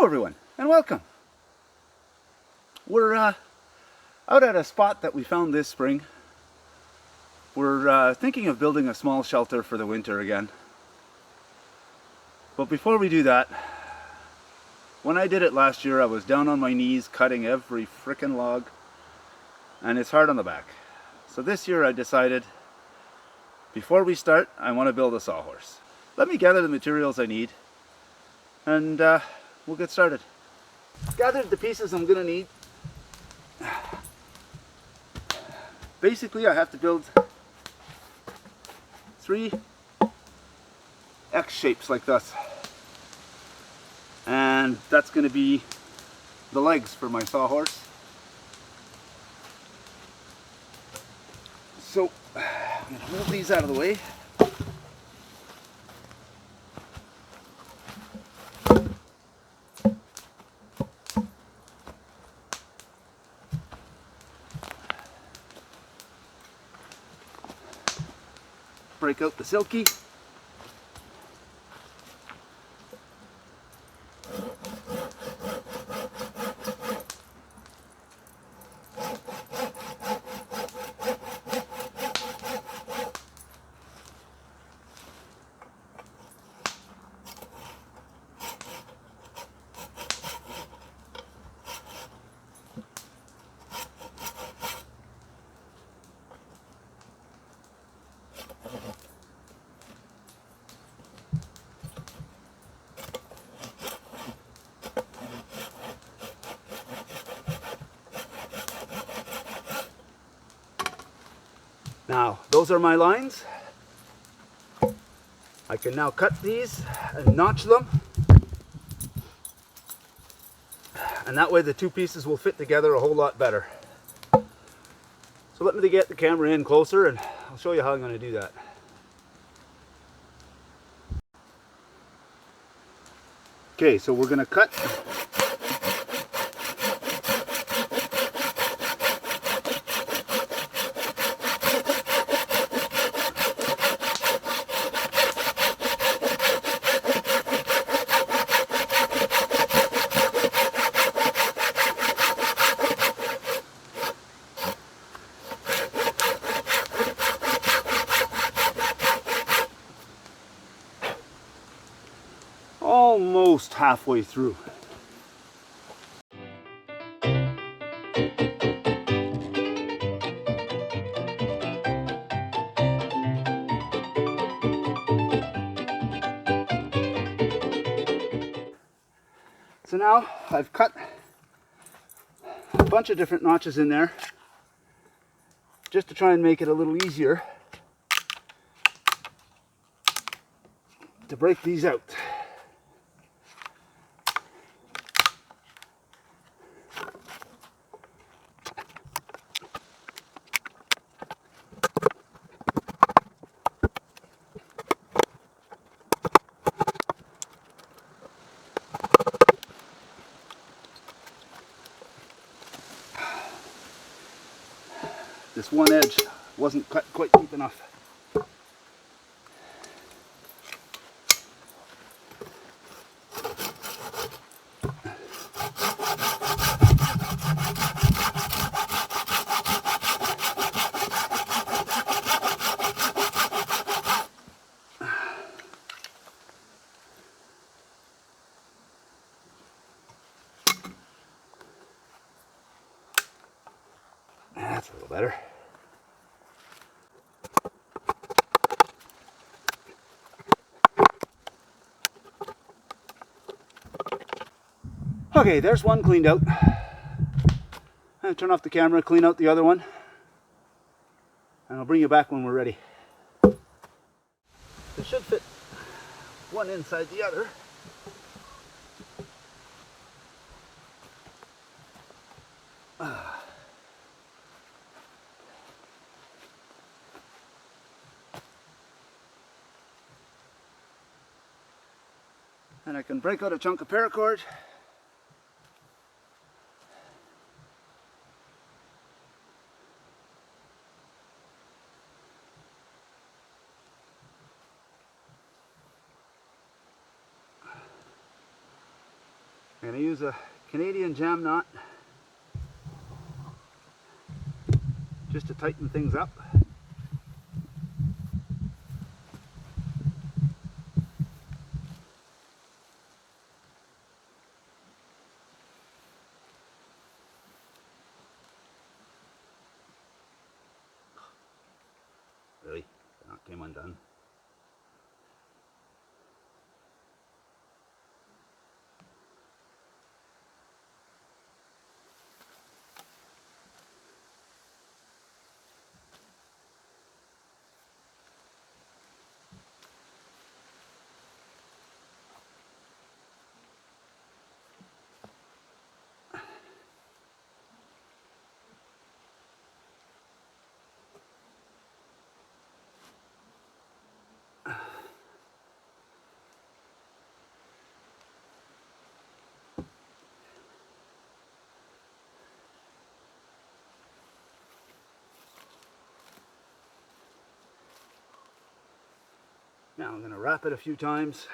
Hello everyone, and welcome. We're out at a spot that we found this spring. We're thinking of building a small shelter for the winter again. But before we do that, when I did it last year, I was down on my knees cutting every frickin' log, and it's hard on the back. So this year I decided, before we start, I want to build a sawhorse. Let me gather the materials I need, and we'll get started. Gathered the pieces I'm gonna need. Basically, I have to build 3 X shapes like this, and that's gonna be the legs for my sawhorse. So I'm gonna move these out of the way. Break out the silky. Now, those are my lines. I can now cut these and notch them. And that way the 2 pieces will fit together a whole lot better. So let me get the camera in closer and I'll show you how I'm going to do that. Okay, so we're going to cut almost halfway through. So now I've cut a bunch of different notches in there just to try and make it a little easier to break these out. This one edge wasn't cut quite deep enough. That's a little better. Okay, there's one cleaned out. I'll turn off the camera, clean out the other one, and I'll bring you back when we're ready. It should fit one inside the other. And I can break out a chunk of paracord. I'm going to use a Canadian jam knot just to tighten things up. Really, that came undone. Now I'm going to wrap it a few times.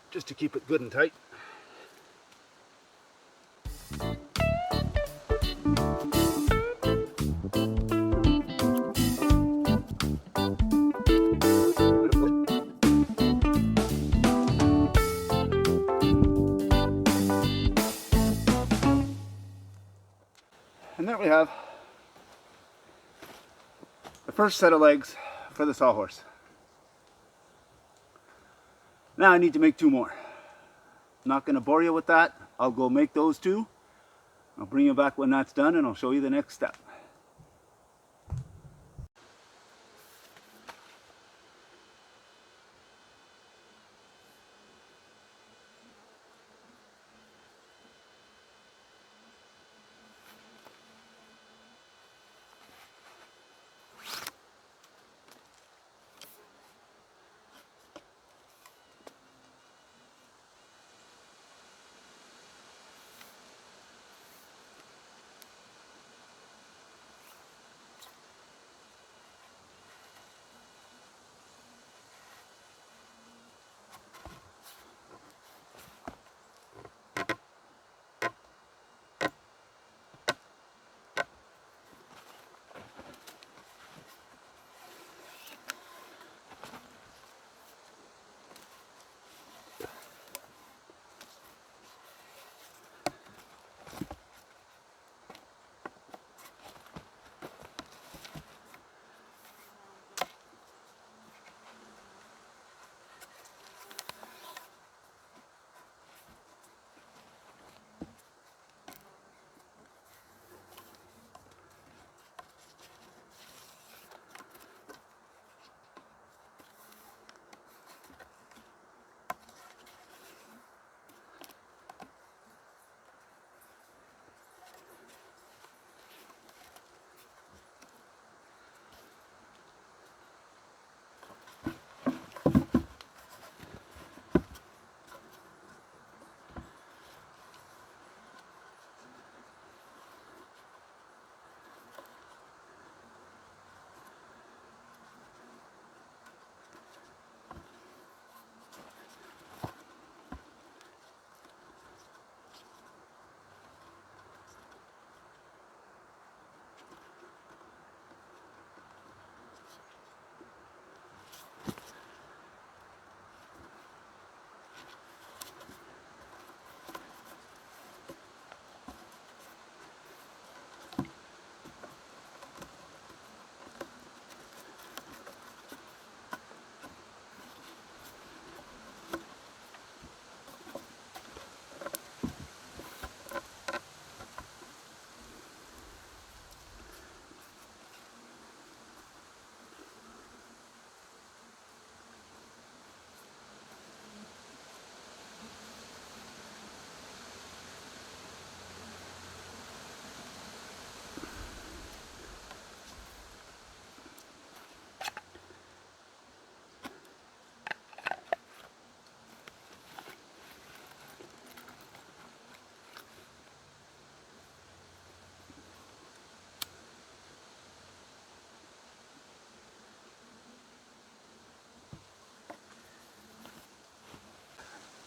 Just to keep it good and tight. And there we have the first set of legs for the sawhorse. Now I need to make two more. I'm not going to bore you with that. I'll go make those two. I'll bring you back when that's done and I'll show you the next step.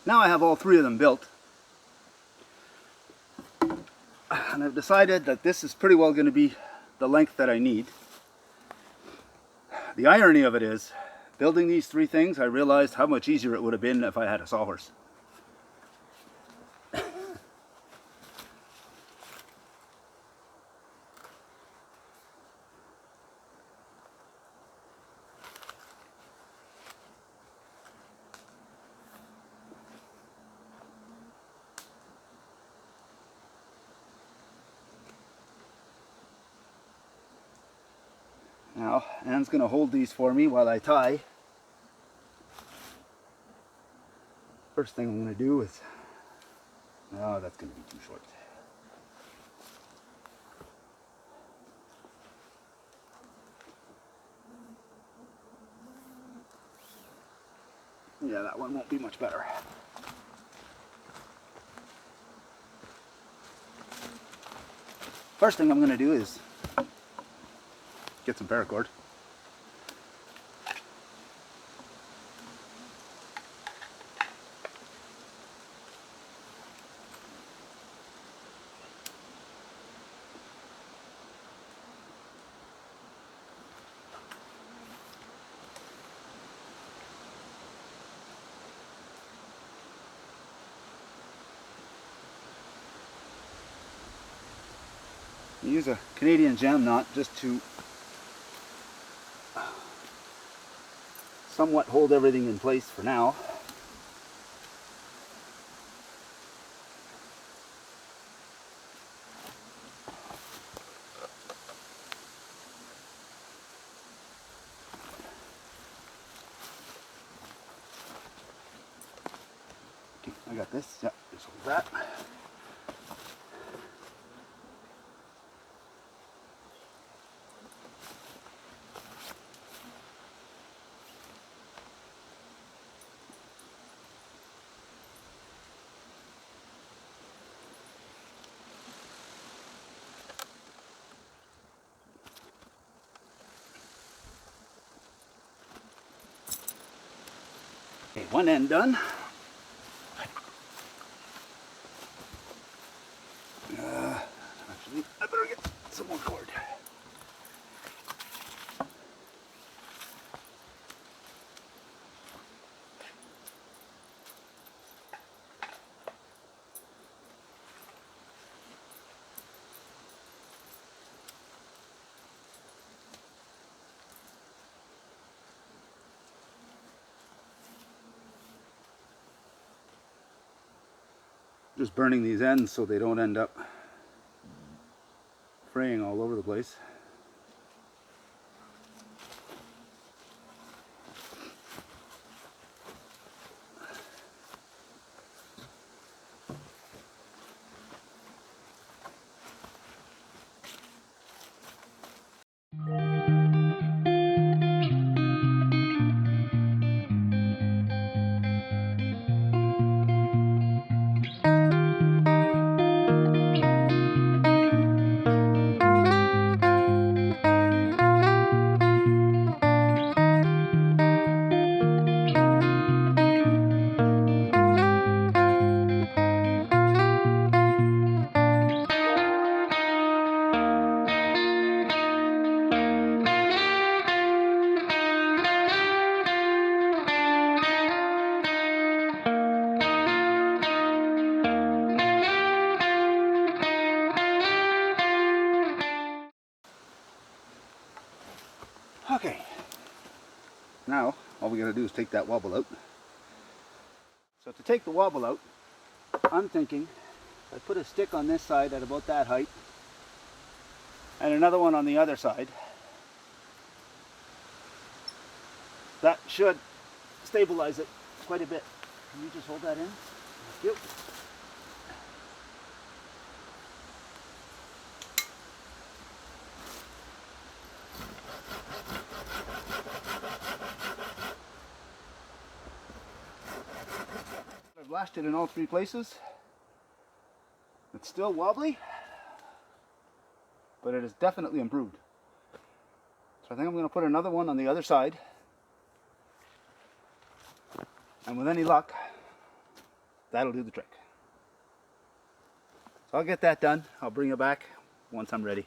Now I have all three of them built, and I've decided that this is pretty well going to be the length that I need. The irony of it is, building these three things, I realized how much easier it would have been if I had a sawhorse. Now, Anne's going to hold these for me while I tie. First thing I'm going to do is, oh, that's going to be too short. Yeah, that one won't be much better. First thing I'm going to do is get some paracord. Use a Canadian jam knot just to somewhat hold everything in place for now. Okay, I got this. Yeah, just hold that. Okay, one end done. Actually, I better get some more cord. Just burning these ends so they don't end up fraying all over the place. Okay, now all we gotta do is take that wobble out. So to take the wobble out, I'm thinking I put a stick on this side at about that height and another one on the other side. That should stabilize it quite a bit. Can you just hold that in? Thank you. I've lashed it in all three places. It's still wobbly, but it is definitely improved. So I think I'm going to put another one on the other side. And with any luck, that'll do the trick. So I'll get that done. I'll bring it back once I'm ready.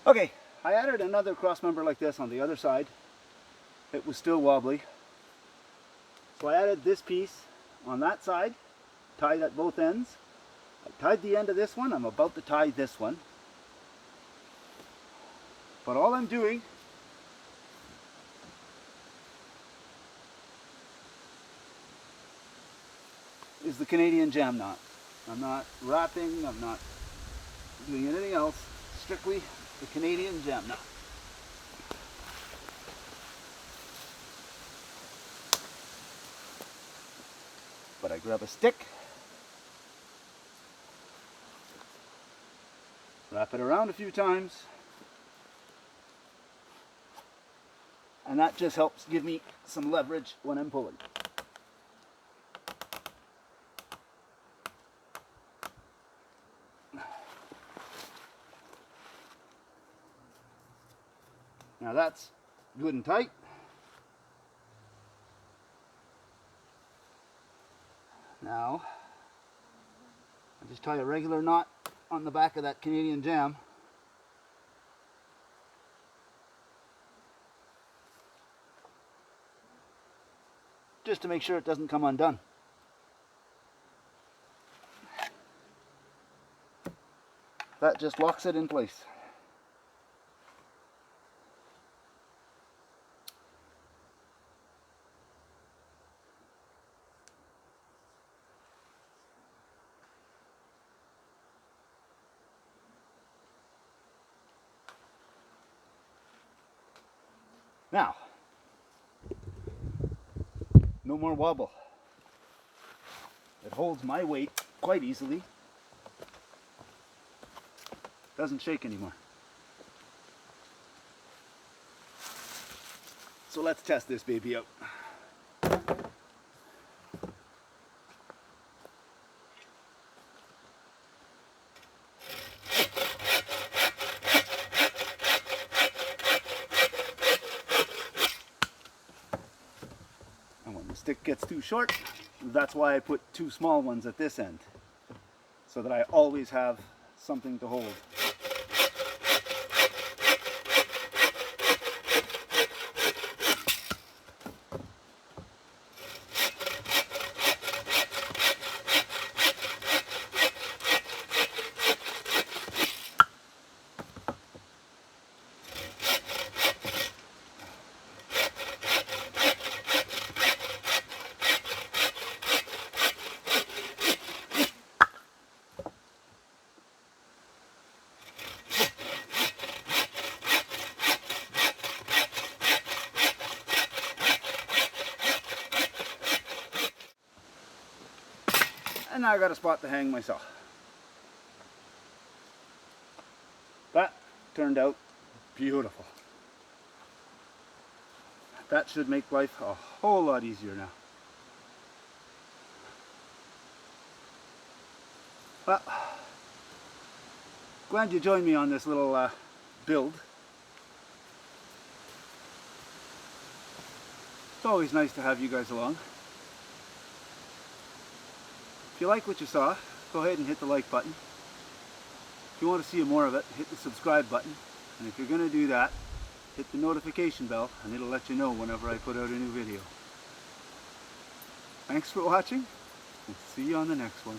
Okay, I added another cross member like this on the other side. It was still wobbly. So I added this piece on that side, tied at both ends. I tied the end of this one. I'm about to tie this one. But all I'm doing is the Canadian jam knot. I'm not wrapping, I'm not doing anything else, strictly the Canadian jam knot. But I grab a stick, wrap it around a few times, and that just helps give me some leverage when I'm pulling. Now that's good and tight. Now, I just tie a regular knot on the back of that Canadian jam. Just to make sure it doesn't come undone. That just locks it in place. Now, no more wobble. It holds my weight quite easily. Doesn't shake anymore. So let's test this baby out. And when the stick gets too short, that's why I put two small ones at this end, so that I always have something to hold. And now I got a spot to hang my saw. That turned out beautiful. That should make life a whole lot easier now. Well, glad you joined me on this little build. It's always nice to have you guys along. If you like what you saw, go ahead and hit the like button. If you want to see more of it, hit the subscribe button. And if you're going to do that, hit the notification bell and it'll let you know whenever I put out a new video. Thanks for watching. We'll see you on the next one.